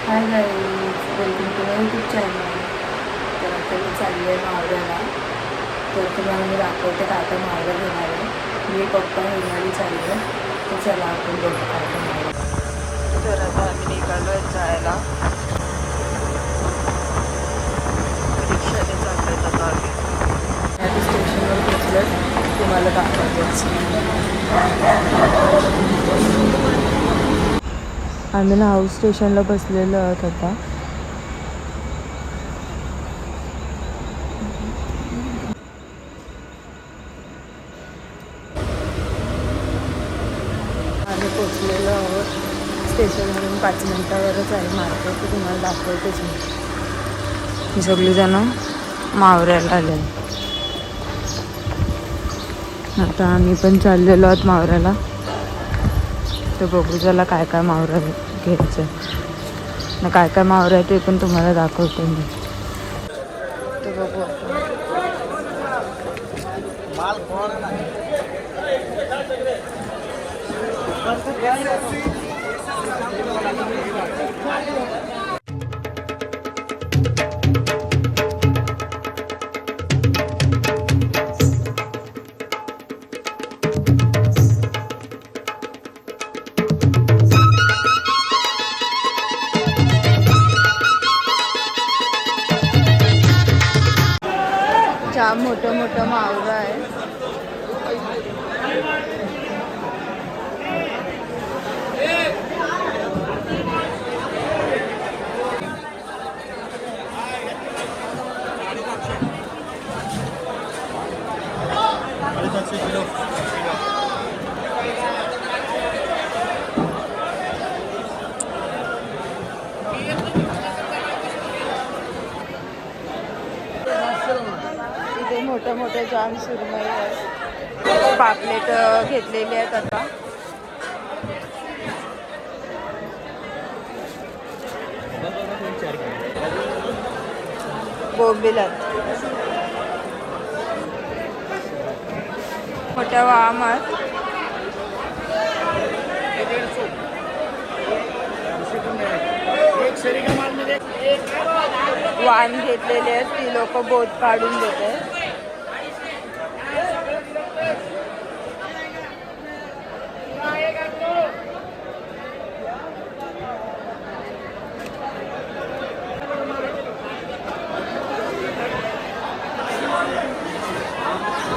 High guys, welcome to my YouTube channel. तर आता मी चालली आहे मावळ्याला. तर तुम्हाला मी दाखवते काय काय मावळं घेणार आहे. मी पप्पा हेमाली चालली आहे. तर चला आपण बघू काय काय मावळं. तर आता आम्ही निघालो आहे जायला. रिक्षाने चाललो आहे आता आम्ही. आधी स्टेशनवर पोचलो तुम्हाला दाखवतेच. आम्ही ना हाऊस स्टेशनला बसलेलो आहोत आता. आम्ही पोचलेलो आहोत. स्टेशनवरून 5 मिनिटावरच आहे मार्केट. तर तुम्हाला दाखवतेच मी. सगळीजण मावऱ्याला आले. आता आम्ही पण चाललेलो आहोत मावऱ्याला. तर बघू चला काय काय मावरा घ्यायचं ना, काय काय मावरा आहे ते पण तुम्हाला दाखवते मी. तर बघू आपण. जाम मोठं मोठं मावरं आहे. इथे मोठे मोठे जाम सुरमई आहे. पापलेट घेतलेले आहेत आता. बोंबिलात मोठ्या वामात वाण घेतलेले आहेत. ती लोक बोट काढून देते.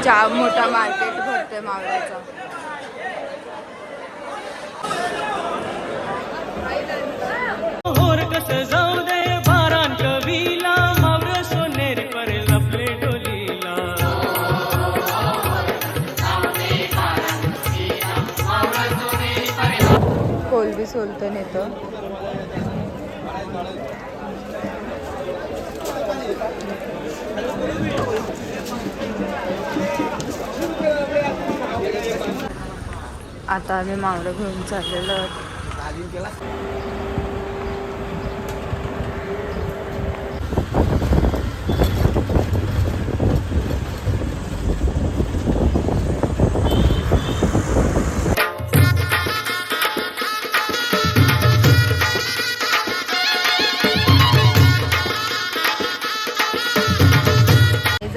जाम मोठा मार्केट भरतोय मावळ्याचा. कोलबी सोलतं नेतं. आता आम्ही मावळं घेऊन चाललेलो आहोत.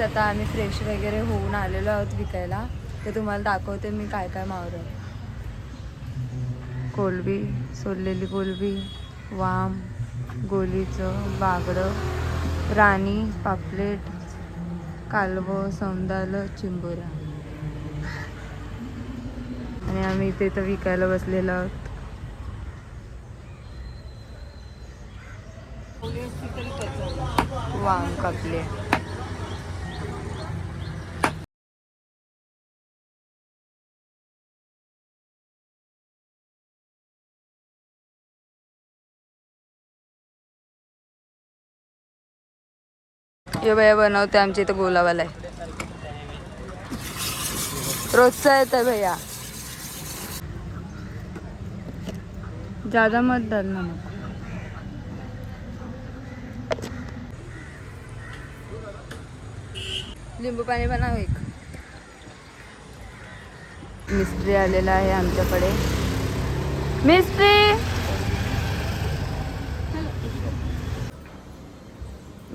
आता आम्ही फ्रेश वगैरे होऊन आलेलो आहोत विकायला. ते तुम्हाला दाखवते मी काय काय मावरं. कोलबी, सोललेली कोलबी, वाम, गोलीचं, बागडं, राणी, पापलेट, कालवं, सौंदालं, चिंबोऱ्या. आणि आम्ही इथे तर विकायला बसलेलो आहोत. वाम कापले. ये भैया बनवते आमच्या इथं गोलावाला आहे. रोजचा येत आहे भैया. ज्यादा मत डालना मग. लिंबू पाणी बनाव एक. मिस्त्री आलेला आहे आमच्याकडे. मिस्त्री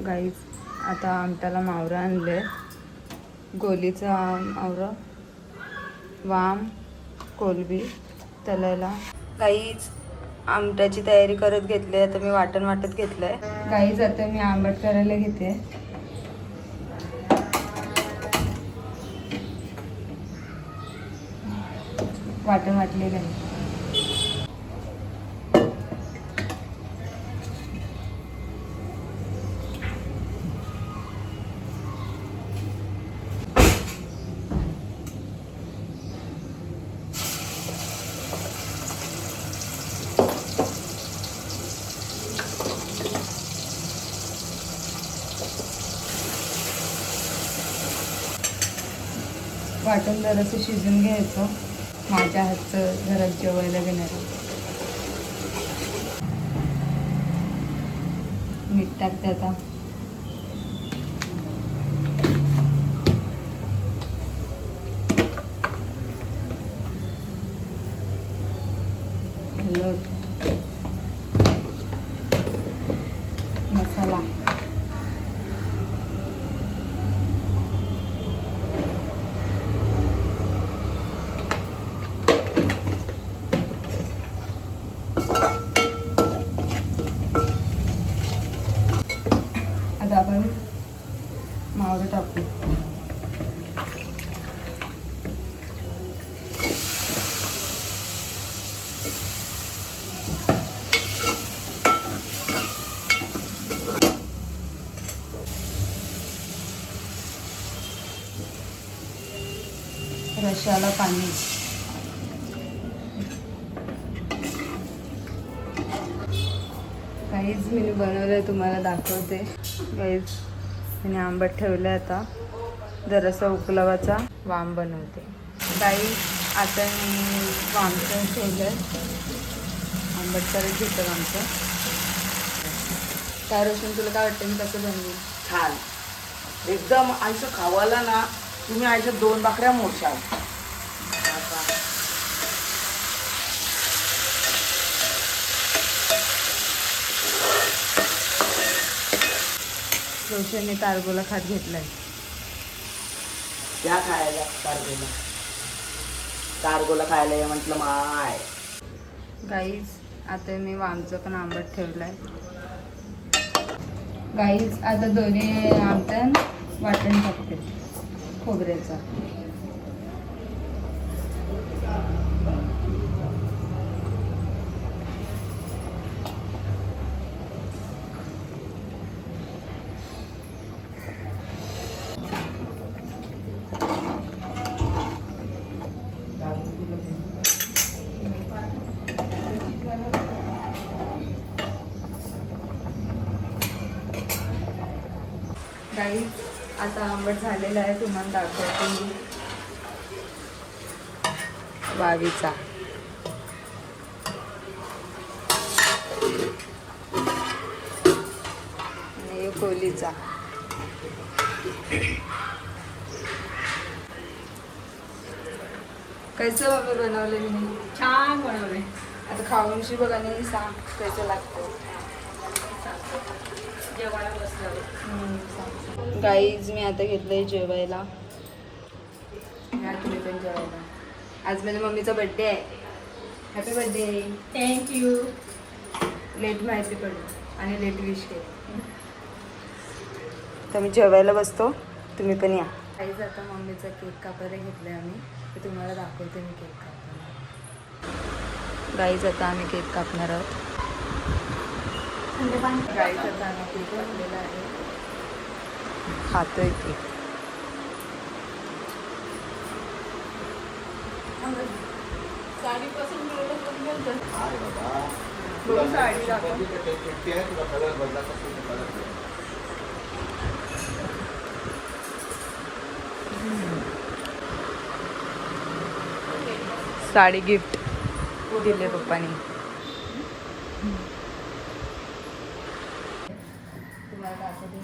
गाईज आता आमट्याला मावरं आणले, गोलीचा मावरं, वाम, कोलबी तलायला. गाईज आमट्याची तयारी करत घेतली. आता मी वाटण वाटत घेतलंय. गाईज आता मी आंबट करायला घेते. वाटण वाटलेलं आहे. वाटण जरासं शिजून घ्यायचं. माझ्या हातचं घरात जेवायला घेणार. मीठ टाकते आता. हळद, मसाला, आता आपण मावळं टाकू. रश्याला पाणी. काहीच मी बनवलंय तुम्हाला दाखवते. काहीच मी आंबट ठेवलं. आता जरासा उकलवाचा वाम बनवते. काही आता मी वामचं ठेवलं आहे. आंबट करत घेतं आमचं. काय रोशन तुला काय वाटतं मी कसं बनवेल? छान एकदम. आईचं खावाला ना तुम्ही आईच्या 2 भाकऱ्या मोडशाल. रोशनने तारगोला खात घेतलाय. त्या खायला तारगोला, तारगोला खायला ये म्हटलं माय. गाईज आता मी वामचं पण आंबट ठेवलंय. गाईज आता दोन्ही आमटण वाटण टाकते खोबऱ्याचा. गाईज आता आंबट झालेला आहे. तुम्हाला दाखवते मी वावीचा. आणि कोलीचा. कसं बाबा बनवले मी? छान बनवले. आता खाऊनशी बघा आणि सांग कसं लागतं. जेवायला बसलं. गाईज मी आता घेतलंय जेवायला. या तुम्ही पण जेवायला. आज माझ्या मम्मीचा बड्डे आहे. Happy birthday. थँक्यू. लेट माहिती पडली आणि लेट विश केली. तर मी जेवायला बसतो, तुम्ही पण या. काहीच आता मम्मीचा केक कापायला घेतलाय आम्ही. तर तुम्हाला दाखवते मी केक कापताना. गाईज आता आम्ही केक कापणार आहोत. गाईज आता आम्ही केक कापलेला आहे. खातोय केक. साडीपासून साडी दाखव. साडी गिफ्ट दिले पप्पानी. तुम्हाला दाखवते.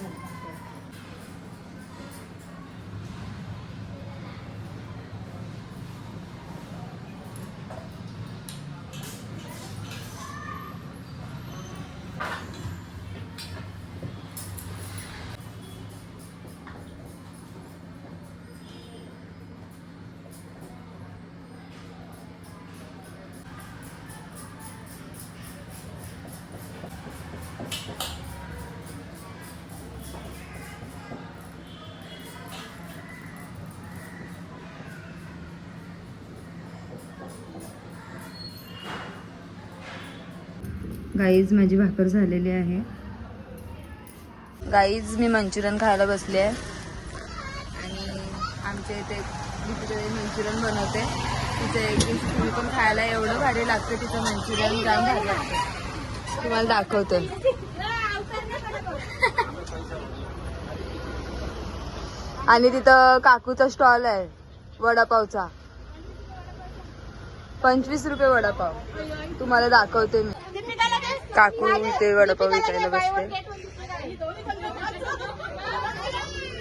गाईज माझी भाकर झालेली आहे. गाईज मी मंचुरियन खायला बसले आहे आणि आमच्या इथे तिथे मंचुरियन बनवते. तिचं एक दिवशी तुम्ही पण खायला एवढं भारी लागतं. तिचं मंचुरियन जाम भारी लागतं. तुम्हाला दाखवते. आणि तिथं काकूचा स्टॉल आहे वडापावचा. 25 रुपये वडापाव. तुम्हाला दाखवते मी. काकू इथे वडापाव विकायला बसते.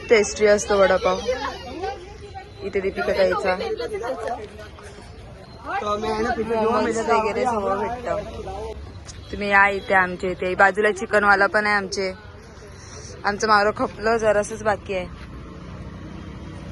टेस्टी असतो वडापाव. इथे दीपिका ताईचा मोमोज वगैरे सगळं भेटतं. तुम्ही या इथे आमच्या इथे. बाजूला चिकनवाला पण आहे आमचे. आमचं मावरं खपलं जरासच बाकी आहे.